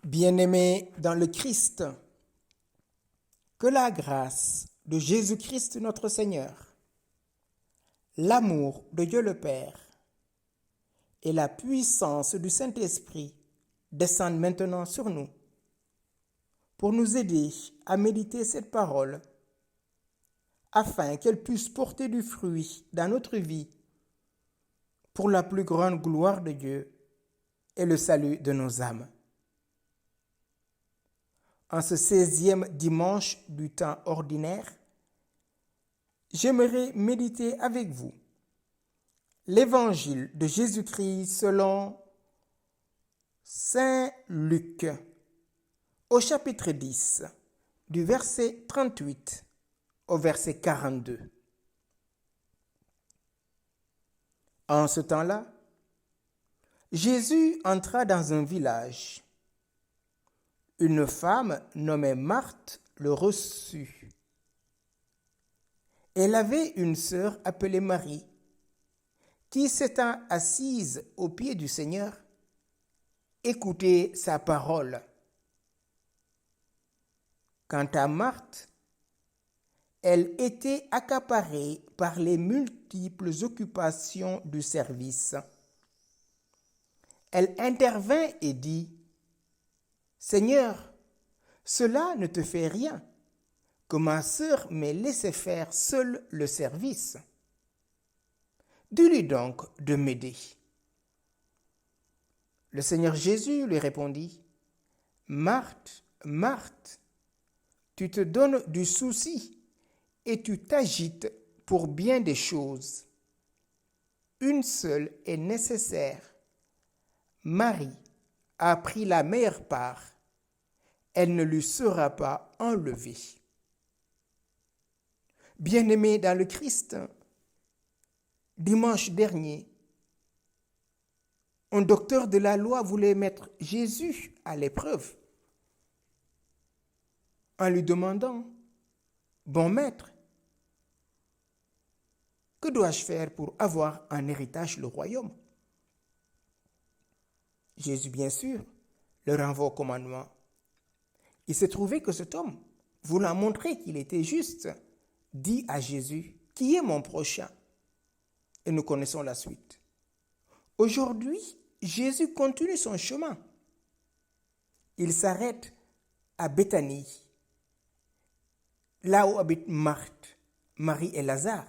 Bien-aimés dans le Christ, que la grâce de Jésus-Christ notre Seigneur, l'amour de Dieu le Père et la puissance du Saint-Esprit descendent maintenant sur nous pour nous aider à méditer cette parole afin qu'elle puisse porter du fruit dans notre vie pour la plus grande gloire de Dieu et le salut de nos âmes. En ce 16e dimanche du temps ordinaire, j'aimerais méditer avec vous l'évangile de Jésus-Christ selon Saint Luc, au chapitre 10, du verset 38 au verset 42. En ce temps-là, Jésus entra dans un village. Une femme nommée Marthe le reçut. Elle avait une sœur appelée Marie, qui s'étant assise aux pieds du Seigneur, écoutait sa parole. Quant à Marthe, elle était accaparée par les multiples occupations du service. Elle intervint et dit: Seigneur, cela ne te fait rien, que ma sœur m'ait laissé faire seule le service. Dis-lui donc de m'aider. Le Seigneur Jésus lui répondit: Marthe, Marthe, tu te donnes du souci et tu t'agites pour bien des choses. Une seule est nécessaire. Marie a pris la meilleure part. Elle ne lui sera pas enlevée. Bien-aimés dans le Christ, dimanche dernier, un docteur de la loi voulait mettre Jésus à l'épreuve en lui demandant: Bon maître, que dois-je faire pour avoir en héritage le royaume? Jésus, bien sûr, le renvoie au commandement. Il s'est trouvé que cet homme, voulant montrer qu'il était juste, dit à Jésus: Qui est mon prochain? Et nous connaissons la suite. Aujourd'hui, Jésus continue son chemin. Il s'arrête à Béthanie, là où habitent Marthe, Marie et Lazare.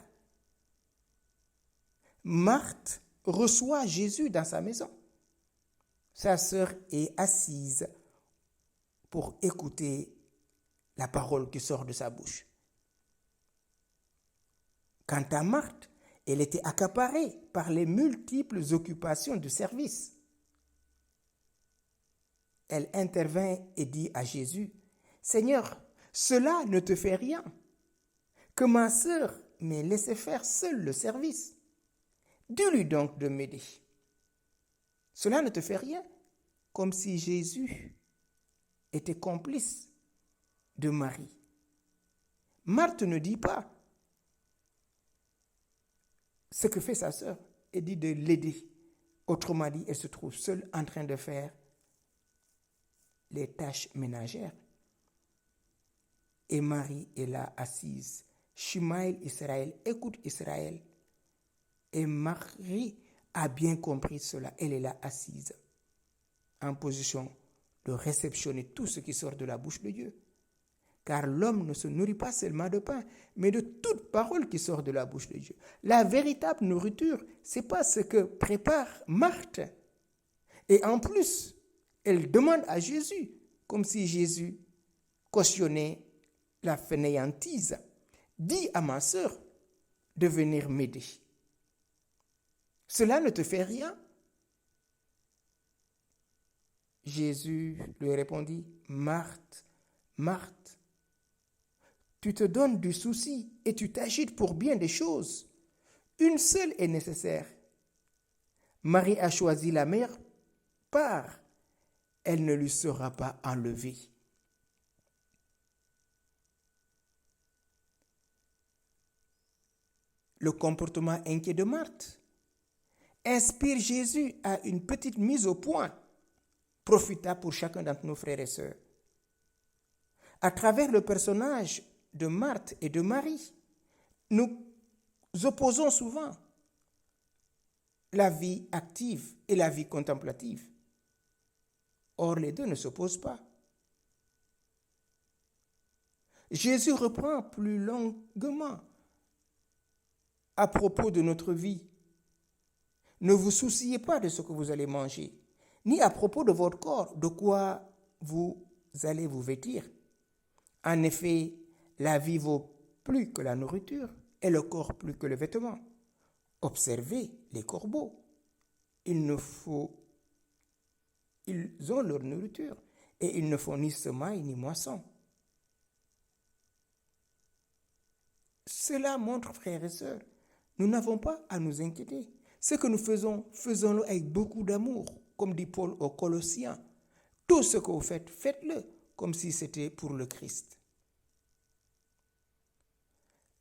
Marthe reçoit Jésus dans sa maison. Sa sœur est assise pour écouter la parole qui sort de sa bouche. Quant à Marthe, elle était accaparée par les multiples occupations du service. Elle intervint et dit à Jésus: Seigneur, cela ne te fait rien, que ma sœur m'ait laissé faire seule le service. Dis-lui donc de m'aider. Cela ne te fait rien, comme si Jésus était complice de Marie. Marthe ne dit pas ce que fait sa sœur, elle dit de l'aider. Autrement dit, elle se trouve seule en train de faire les tâches ménagères. Et Marie est là assise. Shemaïl Israël, écoute Israël. Et Marie a bien compris cela. Elle est là assise, en position de réceptionner tout ce qui sort de la bouche de Dieu. Car l'homme ne se nourrit pas seulement de pain, mais de toute parole qui sort de la bouche de Dieu. La véritable nourriture, ce n'est pas ce que prépare Marthe. Et en plus, elle demande à Jésus, comme si Jésus cautionnait la fainéantise. Dis à ma sœur de venir m'aider. Cela ne te fait rien? Jésus lui répondit: Marthe, Marthe, tu te donnes du souci et tu t'agites pour bien des choses. Une seule est nécessaire. Marie a choisi la meilleure part. Elle ne lui sera pas enlevée. Le comportement inquiet de Marthe inspire Jésus à une petite mise au point profitable pour chacun d'entre nos frères et sœurs. À travers le personnage de Marthe et de Marie, nous opposons souvent la vie active et la vie contemplative. Or, les deux ne s'opposent pas. Jésus reprend plus longuement à propos de notre vie. Ne vous souciez pas de ce que vous allez manger, ni à propos de votre corps, de quoi vous allez vous vêtir. En effet, la vie vaut plus que la nourriture et le corps plus que le vêtement. Observez les corbeaux. Ils ont leur nourriture et ils ne font ni semaille ni moisson. Cela montre, frères et sœurs, nous n'avons pas à nous inquiéter. Ce que nous faisons, faisons-le avec beaucoup d'amour, comme dit Paul aux Colossiens. Tout ce que vous faites, faites-le comme si c'était pour le Christ.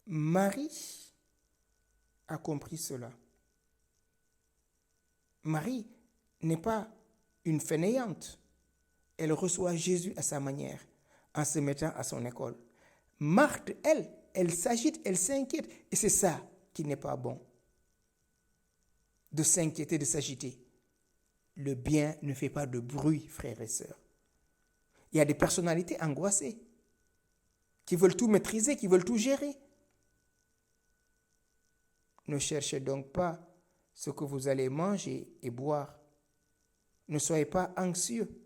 Marie a compris cela. Marie n'est pas une fainéante. Elle reçoit Jésus à sa manière, en se mettant à son école. Marthe, elle s'agite, elle s'inquiète. Et c'est ça qui n'est pas bon. De s'inquiéter, de s'agiter. Le bien ne fait pas de bruit, frères et sœurs. Il y a des personnalités angoissées qui veulent tout maîtriser, qui veulent tout gérer. Ne cherchez donc pas ce que vous allez manger et boire. Ne soyez pas anxieux.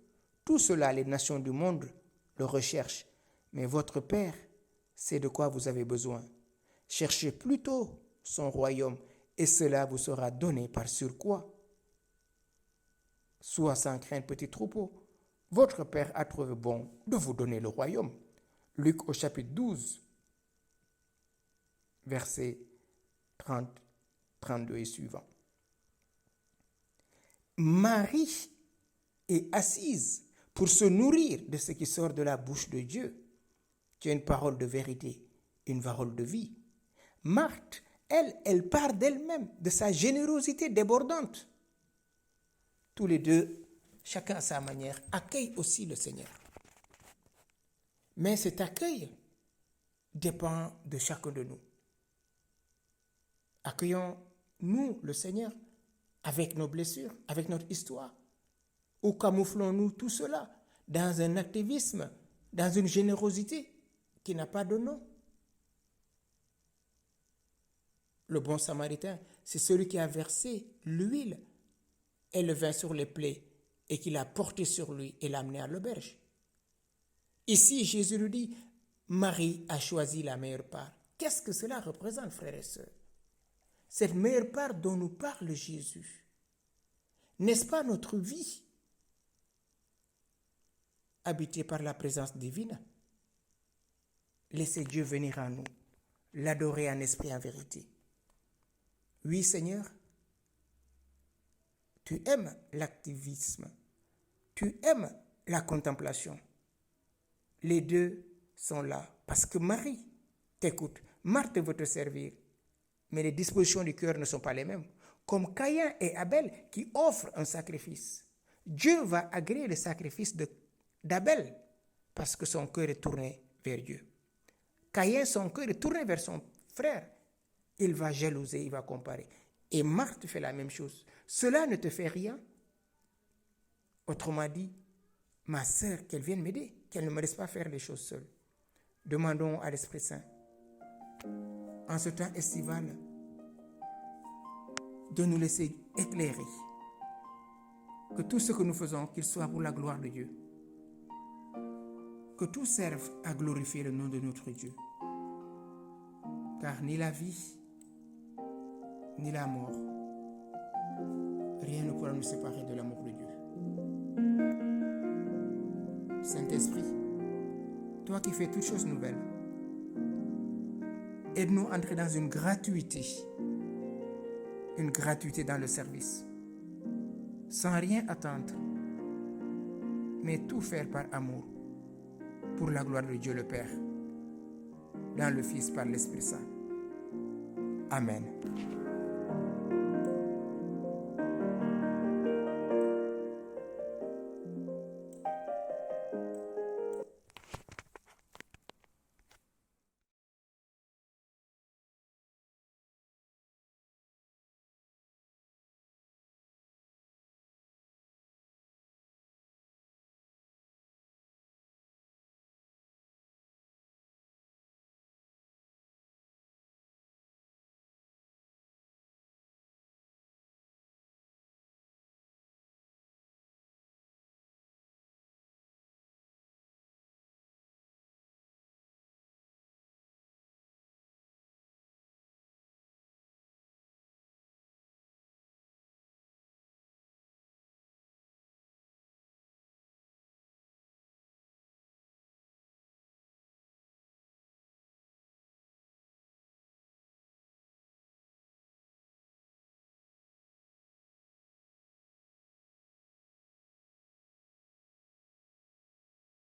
Tout cela, les nations du monde le recherchent. Mais votre Père sait de quoi vous avez besoin. Cherchez plutôt son royaume et cela vous sera donné par surcroît. Sois sans crainte, petit troupeau. Votre Père a trouvé bon de vous donner le royaume. Luc au chapitre 12, versets 30, 32 et suivants. Marie est assise pour se nourrir de ce qui sort de la bouche de Dieu, qui est une parole de vérité, une parole de vie. Marthe, elle part d'elle-même, de sa générosité débordante. Tous les deux, chacun à sa manière, accueillent aussi le Seigneur. Mais cet accueil dépend de chacun de nous. Accueillons-nous le Seigneur avec nos blessures, avec notre histoire, ou camouflons-nous tout cela dans un activisme, dans une générosité qui n'a pas de nom? Le bon samaritain, c'est celui qui a versé l'huile et le vin sur les plaies et qui l'a porté sur lui et l'a amené à l'auberge. Ici, Jésus nous dit, Marie a choisi la meilleure part. Qu'est-ce que cela représente, frères et sœurs? Cette meilleure part dont nous parle Jésus, n'est-ce pas notre vie habitée par la présence divine? Laissez Dieu venir à nous, l'adorer en esprit et en vérité. Oui, Seigneur, tu aimes l'activisme, tu aimes la contemplation. Les deux sont là parce que Marie t'écoute, Marthe veut te servir, mais les dispositions du cœur ne sont pas les mêmes. Comme Caïn et Abel qui offrent un sacrifice, Dieu va agréer le sacrifice d'Abel parce que son cœur est tourné vers Dieu. Caïn, son cœur est tourné vers son frère. Il va jalouser, il va comparer. Et Marthe fait la même chose. Cela ne te fait rien. Autrement dit, ma sœur, qu'elle vienne m'aider, qu'elle ne me laisse pas faire les choses seule. Demandons à l'Esprit Saint, en ce temps estival, de nous laisser éclairer. Que tout ce que nous faisons, qu'il soit pour la gloire de Dieu. Que tout serve à glorifier le nom de notre Dieu. Car ni la vie, ni la mort, rien ne pourra nous séparer de l'amour de Dieu. Saint-Esprit, toi qui fais toutes choses nouvelles, aide-nous à entrer dans une gratuité dans le service, sans rien attendre, mais tout faire par amour, pour la gloire de Dieu le Père, dans le Fils par l'Esprit Saint. Amen.